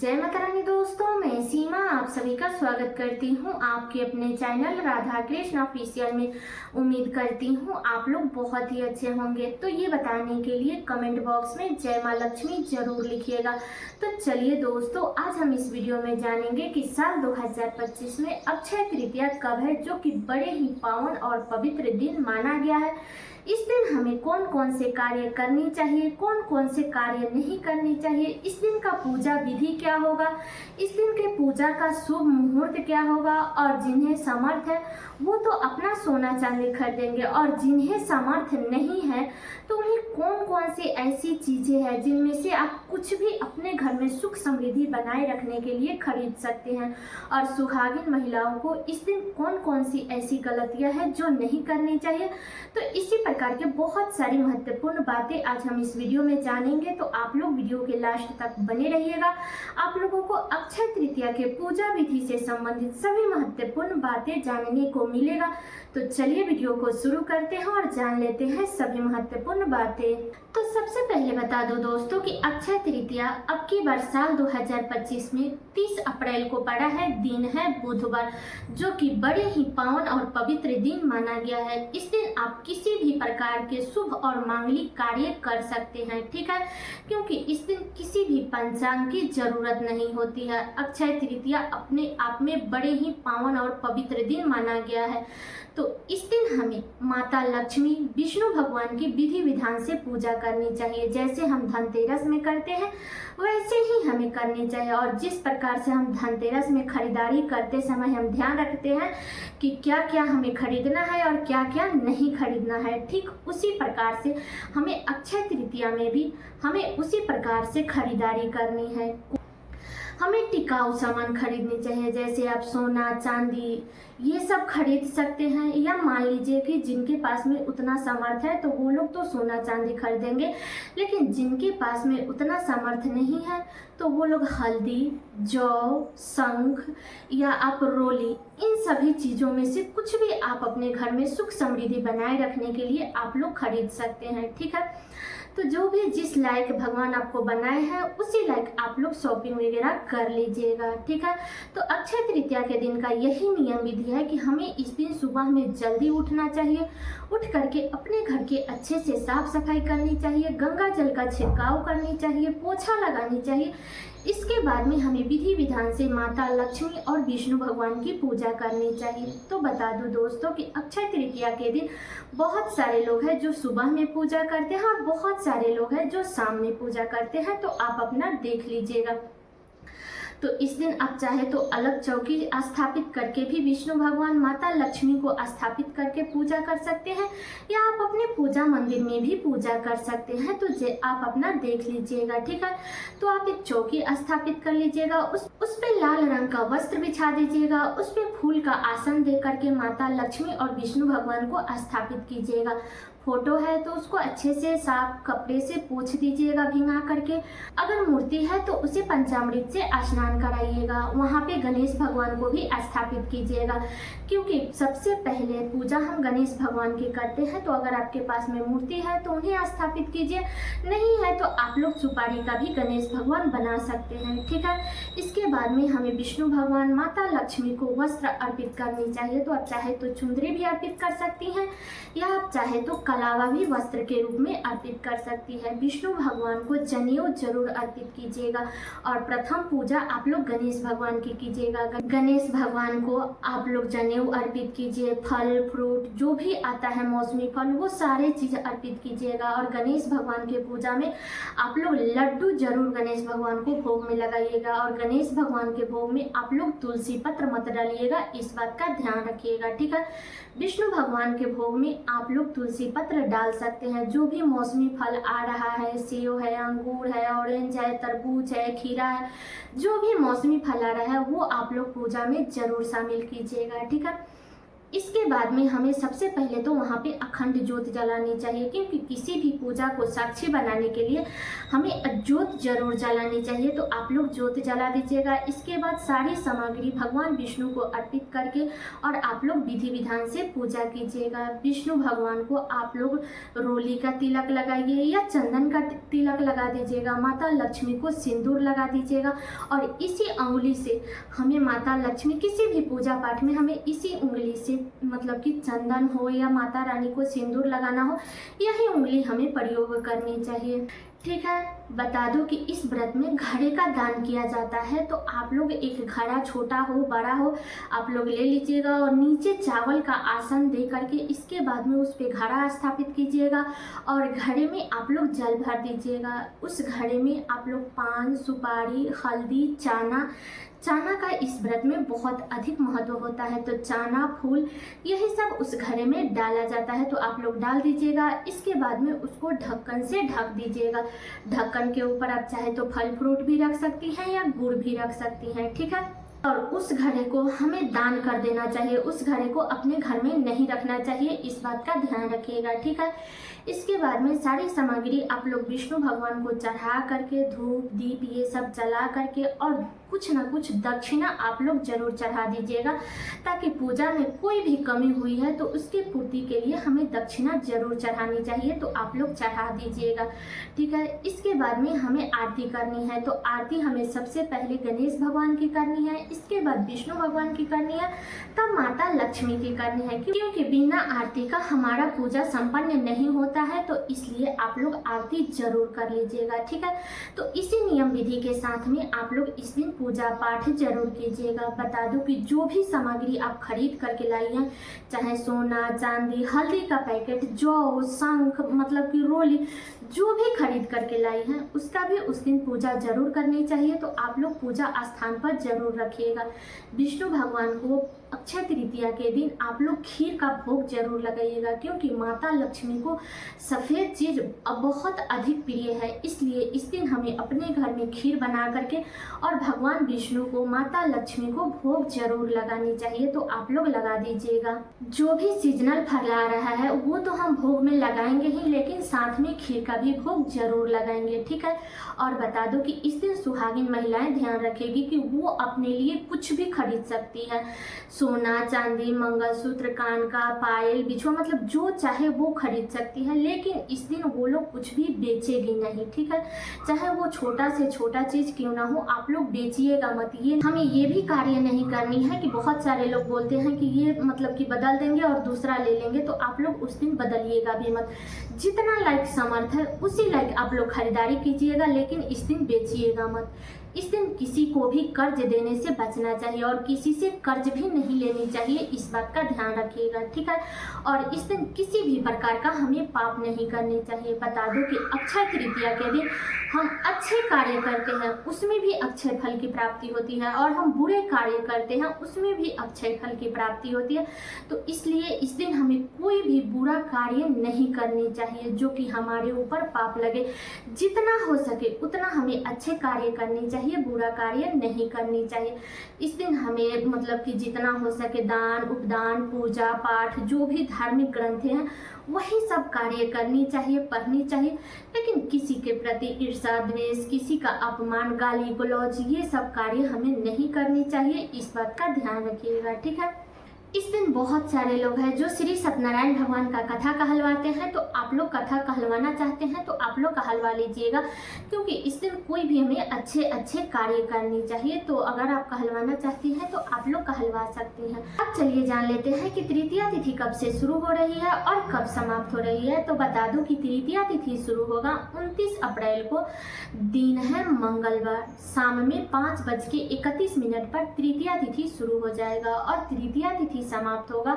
जय माता रानी दोस्तों, मैं सीमा आप सभी का स्वागत करती हूँ आपके अपने चैनल राधा कृष्ण ऑफिशियल में। उम्मीद करती हूँ आप लोग बहुत ही अच्छे होंगे। तो ये बताने के लिए कमेंट बॉक्स में जय माँ लक्ष्मी जरूर लिखिएगा। तो चलिए दोस्तों, आज हम इस वीडियो में जानेंगे कि साल 2025 में अक्षय तृतीया कब है, जो कि बड़े ही पावन और पवित्र दिन माना गया है। इस दिन हमें कौन कौन से कार्य करनी चाहिए, कौन कौन से कार्य नहीं करनी चाहिए, इस दिन का पूजा विधि क्या होगा, इस दिन के पूजा का शुभ मुहूर्त क्या होगा, और जिन्हें समर्थ है वो तो अपना सोना चांदी खरीदेंगे, और जिन्हें समर्थ नहीं है तो उन्हें कौन कौन सी ऐसी चीजें हैं जिनमें से आप कुछ भी अपने घर में सुख समृद्धि बनाए रखने के लिए खरीद सकते हैं, और सुहागिन महिलाओं को इस दिन कौन कौन सी ऐसी गलतियां हैं जो नहीं करनी चाहिए। तो इसी प्रकार के बहुत सारी महत्वपूर्ण बातें आज हम इस वीडियो में जानेंगे। तो आप लोग वीडियो के लास्ट तक बने रहिएगा। आप लोगों को अक्षय तृतीया के पूजा विधि से संबंधित सभी महत्वपूर्ण बातें जानने को मिलेगा। तो चलिए वीडियो को शुरू करते हैं और जान लेते हैं सभी महत्वपूर्ण बातें। तो सबसे पहले बता दो दोस्तों कि अक्षय तृतीया अब की बार साल 2025 में 30 अप्रैल को पड़ा है, दिन है बुधवार, जो कि बड़े ही पावन और पवित्र दिन माना गया है। इस दिन आप किसी भी प्रकार के शुभ और मांगलिक कार्य कर सकते हैं, ठीक है, क्योंकि इस दिन किसी भी पंचांग की जरूरत नहीं होती है। अक्षय तृतीया अपने आप में बड़े ही पावन और पवित्र दिन माना गया है। तो इस दिन हमें माता लक्ष्मी विष्णु भगवान की विधि विधान से पूजा करनी चाहिए। जैसे हम धनतेरस में करते हैं वैसे ही हमें करनी चाहिए, और जिस प्रकार से हम धनतेरस में खरीदारी करते समय हम ध्यान रखते हैं कि क्या क्या हमें खरीदना है और क्या क्या नहीं खरीदना है, ठीक उसी प्रकार से हमें अक्षय तृतीया में भी हमें उसी प्रकार से खरीदारी करनी है। हमें टिकाऊ सामान खरीदनी चाहिए, जैसे आप सोना चांदी ये सब खरीद सकते हैं, या मान लीजिए कि जिनके पास में उतना सामर्थ्य है तो वो लोग तो सोना चांदी खरीदेंगे, लेकिन जिनके पास में उतना सामर्थ्य नहीं है तो वो लोग हल्दी, जौ, शंख या आप रोली, इन सभी चीज़ों में से कुछ भी आप अपने घर में सुख समृद्धि बनाए रखने के लिए आप लोग खरीद सकते हैं, ठीक है। तो जो भी जिस लायक भगवान आपको बनाए हैं उसी लायक आप लोग शॉपिंग वगैरह कर लीजिएगा, ठीक है। तो अक्षय तृतीया के दिन का यही नियम विधि है कि हमें इस दिन सुबह में जल्दी उठना चाहिए, उठ करके अपने घर के अच्छे से साफ सफाई करनी चाहिए, गंगा जल का छिड़काव करनी चाहिए, पोछा लगानी चाहिए। इसके बाद में हमें विधि विधान से माता लक्ष्मी और विष्णु भगवान की पूजा करनी चाहिए। तो बता दूं दोस्तों कि अक्षय तृतीया के दिन बहुत सारे लोग हैं जो सुबह में पूजा करते हैं और बहुत सारे लोग हैं जो शाम में पूजा करते हैं। तो आप अपना देख लीजिएगा। तो इस दिन आप चाहे तो अलग चौकी स्थापित करके भी विष्णु भगवान माता लक्ष्मी को स्थापित करके पूजा कर सकते हैं, या आप अपने पूजा मंदिर में भी पूजा कर सकते हैं। तो आप अपना देख लीजिएगा, ठीक है। तो आप एक चौकी स्थापित कर लीजिएगा, उस पे लाल रंग का वस्त्र बिछा दीजिएगा, उस पे फूल का आसन दे करके माता लक्ष्मी और विष्णु भगवान को स्थापित कीजिएगा। फोटो है तो उसको अच्छे से साफ कपड़े से पोंछ दीजिएगा भिंगा करके। अगर मूर्ति है तो उसे पंचामृत से स्नान कराइएगा। वहाँ पे गणेश भगवान को भी स्थापित कीजिएगा, क्योंकि सबसे पहले पूजा हम गणेश भगवान की करते हैं। तो अगर आपके पास में मूर्ति है तो उन्हें स्थापित कीजिए, नहीं है तो आप लोग सुपारी का भी गणेश भगवान बना सकते हैं, ठीक है। इसके बाद में हमें विष्णु भगवान माता लक्ष्मी को वस्त्र अर्पित करनी चाहिए। तो आप चाहे तो चुंदरी भी अर्पित कर सकती हैं, या आप चाहे तो कलावा भी वस्त्र के रूप में अर्पित कर सकती है। विष्णु भगवान को जनेऊ जरूर अर्पित कीजिएगा, और प्रथम पूजा आप लोग गणेश भगवान की कीजिएगा। गणेश भगवान को आप लोग जनेऊ अर्पित कीजिए, फल फ्रूट जो भी आता है मौसमी फल वो सारे चीज अर्पित कीजिएगा। और गणेश भगवान के पूजा में आप लोग लड्डू जरूर गणेश भगवान को भोग में लगाइएगा, और गणेश भगवान के भोग में आप लोग तुलसी पत्र मत डालिएगा, इस बात का ध्यान रखिएगा, ठीक है। विष्णु भगवान के भोग में आप लोग तुलसी पत्र डाल सकते हैं। जो भी मौसमी फल आ रहा है, सेब है, अंगूर है, ऑरेंज है, तरबूज है, खीरा है, जो भी मौसमी फल आ रहा है वो आप लोग पूजा में जरूर शामिल कीजिएगा, ठीक है। इसके बाद में हमें सबसे पहले तो वहाँ पे अखंड ज्योत जलानी चाहिए, क्योंकि किसी भी पूजा को साक्षी बनाने के लिए हमें ज्योत जरूर जलानी चाहिए। तो आप लोग ज्योत जला दीजिएगा। इसके बाद सारी सामग्री भगवान विष्णु को अर्पित करके और आप लोग विधि विधान से पूजा कीजिएगा। विष्णु भगवान को आप लोग रोली का तिलक लगाइए या चंदन का तिलक लगा दीजिएगा। माता लक्ष्मी को सिंदूर लगा दीजिएगा और इसी उंगली से हमें माता लक्ष्मी किसी भी पूजा पाठ में हमें इसी उंगली से मतलब कि चंदन हो या माता रानी को सिंदूर लगाना हो, यही उंगली हमें प्रयोग करनी चाहिए। ठीक है, बता दो कि इस व्रत में घड़े का दान किया जाता है। तो आप लोग एक घड़ा छोटा हो बड़ा हो आप लोग ले लीजिएगा और नीचे चावल का आसन दे करके इसके बाद में उस पर घड़ा स्थापित कीजिएगा और घड़े में आप लोग जल भर दीजिएगा। उस घड़े में आप लोग पान, सुपारी, हल्दी, चाना का इस व्रत में बहुत अधिक महत्व होता है। तो चाना, फूल यही सब उस घड़े में डाला जाता है। तो आप लोग डाल दीजिएगा। इसके बाद में उसको ढक्कन से ढक दीजिएगा। ढक्कन के ऊपर आप चाहे तो फल फ्रूट भी रख सकती हैं या गुड़ भी रख सकती हैं। ठीक है, और उस घड़े को हमें दान कर देना चाहिए। उस घड़े को अपने घर में नहीं रखना चाहिए, इस बात का ध्यान रखिएगा। ठीक है, इसके बाद में सारी सामग्री आप लोग विष्णु भगवान को चढ़ा करके धूप दीप ये सब जला करके और कुछ ना कुछ दक्षिणा आप लोग जरूर चढ़ा दीजिएगा, ताकि पूजा में कोई भी कमी हुई है तो उसकी पूर्ति के लिए हमें दक्षिणा जरूर चढ़ानी चाहिए। तो आप लोग चढ़ा दीजिएगा। ठीक है, इसके बाद में हमें आरती करनी है। तो आरती हमें सबसे पहले गणेश भगवान की करनी है, इसके बाद विष्णु भगवान की करनी है, तब माता लक्ष्मी की करनी है, क्योंकि बिना आरती का हमारा पूजा संपन्न नहीं होता है। तो इसलिए आप लोग आरती जरूर कर लीजिएगा। ठीक है, तो इसी नियम विधि के साथ में आप लोग इस दिन पूजा पाठ जरूर कीजिएगा। बता दूं कि जो भी सामग्री आप खरीद करके लाई हैं, चाहे सोना चांदी, हल्दी का पैकेट, जौ, शंख मतलब कि रोली, जो भी खरीद करके लाई हैं उसका भी उस दिन पूजा जरूर करनी चाहिए। तो आप लोग पूजा स्थान पर जरूर रखिएगा। विष्णु भगवान को अक्षय तृतीया के दिन आप लोग खीर का भोग जरूर लगाइएगा, क्योंकि माता लक्ष्मी को सफ़ेद चीज़ बहुत अधिक प्रिय है। इसलिए इस दिन हमें अपने घर में खीर बना करके और भगवान विष्णु को, माता लक्ष्मी को भोग जरूर लगानी चाहिए। तो आप लोग लगा दीजिएगा। जो भी सीजनल फल आ रहा है वो तो हम भोग में लगाएंगे ही, लेकिन साथ में खीर का भी भोग जरूर लगाएंगे। ठीक है, और बता दो कि इस दिन सुहागिन महिलाएं ध्यान रखेगी कि वो अपने लिए कुछ भी खरीद सकती है। सोना चांदी, मंगलसूत्र, कान का, पायल, बिछुआ मतलब जो चाहे वो खरीद सकती है, लेकिन इस दिन वो लोग कुछ भी बेचेगी नहीं। ठीक है, चाहे वो छोटा से छोटा चीज क्यों ना हो, आप लोग बेचिएगा मत। ये हमें ये भी कार्य नहीं करनी है कि बहुत सारे लोग बोलते हैं कि ये मतलब कि बदल देंगे और दूसरा ले लेंगे, तो आप लोग उस दिन बदलिएगा भी मत। जितना लाइक समर्थ है उसी लाइक आप लोग खरीदारी कीजिएगा, लेकिन इस दिन बेचिएगा मत। इस दिन किसी को भी कर्ज देने से बचना चाहिए और किसी से कर्ज भी नहीं लेनी चाहिए, इस बात का ध्यान रखिएगा। ठीक है, और इस दिन किसी भी प्रकार का हमें पाप नहीं करने चाहिए। बता दो कि अक्षय तृतीया के दिन हम अच्छे कार्य करते हैं उसमें भी अक्षय फल की प्राप्ति होती है, और हम बुरे कार्य करते हैं उसमें भी अक्षय फल की प्राप्ति होती है। तो इसलिए इस दिन हमें कोई भी बुरा कार्य नहीं करनी चाहिए जो कि हमारे ऊपर पाप लगे। जितना हो सके उतना हमें अच्छे कार्य करने चाहिए, बुरा कार्य नहीं करनी चाहिए। इस दिन हमें मतलब कि जितना हो सके दान, उपदान, पूजा पाठ, जो भी धार्मिक ग्रंथ हैं वही सब कार्य करनी चाहिए, पढ़नी चाहिए। लेकिन किसी के प्रति ईर्ष्या, द्वेष, किसी का अपमान, गाली गलौज, ये सब कार्य हमें नहीं करनी चाहिए, इस बात का ध्यान रखिएगा। ठीक है, इस दिन बहुत सारे लोग हैं जो श्री सत्यनारायण भगवान का कथा कहलवाते हैं। तो आप लोग कथा कहलवाना चाहते हैं तो आप लोग कहलवा लीजिएगा, क्योंकि इस दिन कोई भी हमें अच्छे अच्छे कार्य करनी चाहिए। तो अगर आप कहलवाना चाहती हैं तो आप लोग कहलवा सकती हैं। अब चलिए जान लेते हैं कि तृतीया तिथि कब से शुरू हो रही है और कब समाप्त हो रही है। तो बता दूं कि तृतीया तिथि शुरू होगा 29 अप्रैल को, दिन है मंगलवार, शाम में 5:31 पर तृतीया तिथि शुरू हो जाएगा और तृतीया तिथि समाप्त होगा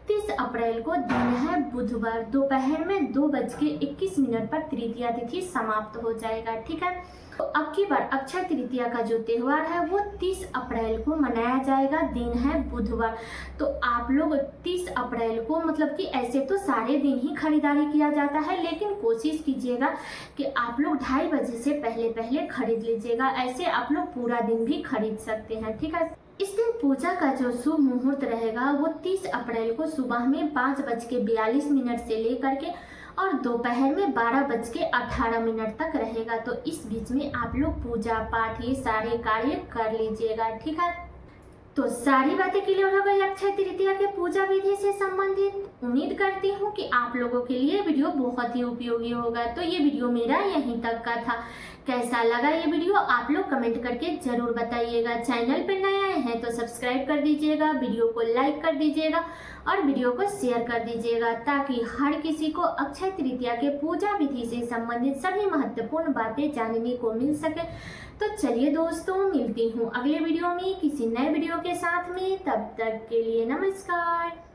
30 अप्रैल को, दिन है बुधवार, दोपहर में 2:21 पर तृतीया तिथि समाप्त हो जाएगा। ठीक है, तो अब की बार अक्षय तृतीया का जो त्योहार है वो 30 अप्रैल को मनाया जाएगा, दिन है बुधवार। तो आप लोग 30 अप्रैल को मतलब कि ऐसे तो सारे दिन ही खरीदारी किया जाता है, लेकिन कोशिश कीजिएगा कि आप लोग 2:30 बजे से पहले पहले खरीद लीजिएगा। ऐसे आप लोग पूरा दिन भी खरीद सकते हैं। ठीक है, इस दिन पूजा का जो शुभ मुहूर्त रहेगा वो 30 अप्रैल को सुबह में 5:42 से लेकर के और दोपहर में 12:18 तक रहेगा। तो इस बीच में आप लोग पूजा पाठ ये सारे कार्य कर लीजिएगा, ठीक है। तो सारी बातें क्लियर हो गई अक्षय तृतीया के पूजा विधि से संबंधित। उम्मीद करती हूँ कि आप लोगों के लिए वीडियो बहुत ही उपयोगी होगा। तो ये वीडियो मेरा यहीं तक का था। कैसा लगा ये वीडियो आप लोग कमेंट करके जरूर बताइएगा। चैनल पर नए आए हैं तो सब्सक्राइब कर दीजिएगा, वीडियो को लाइक कर दीजिएगा और वीडियो को शेयर कर दीजिएगा, ताकि हर किसी को अक्षय तृतीया के पूजा विधि से संबंधित सभी महत्वपूर्ण बातें जानने को मिल सके। तो चलिए दोस्तों, मिलती हूँ अगले वीडियो में किसी नए वीडियो के साथ में। तब तक के लिए नमस्कार।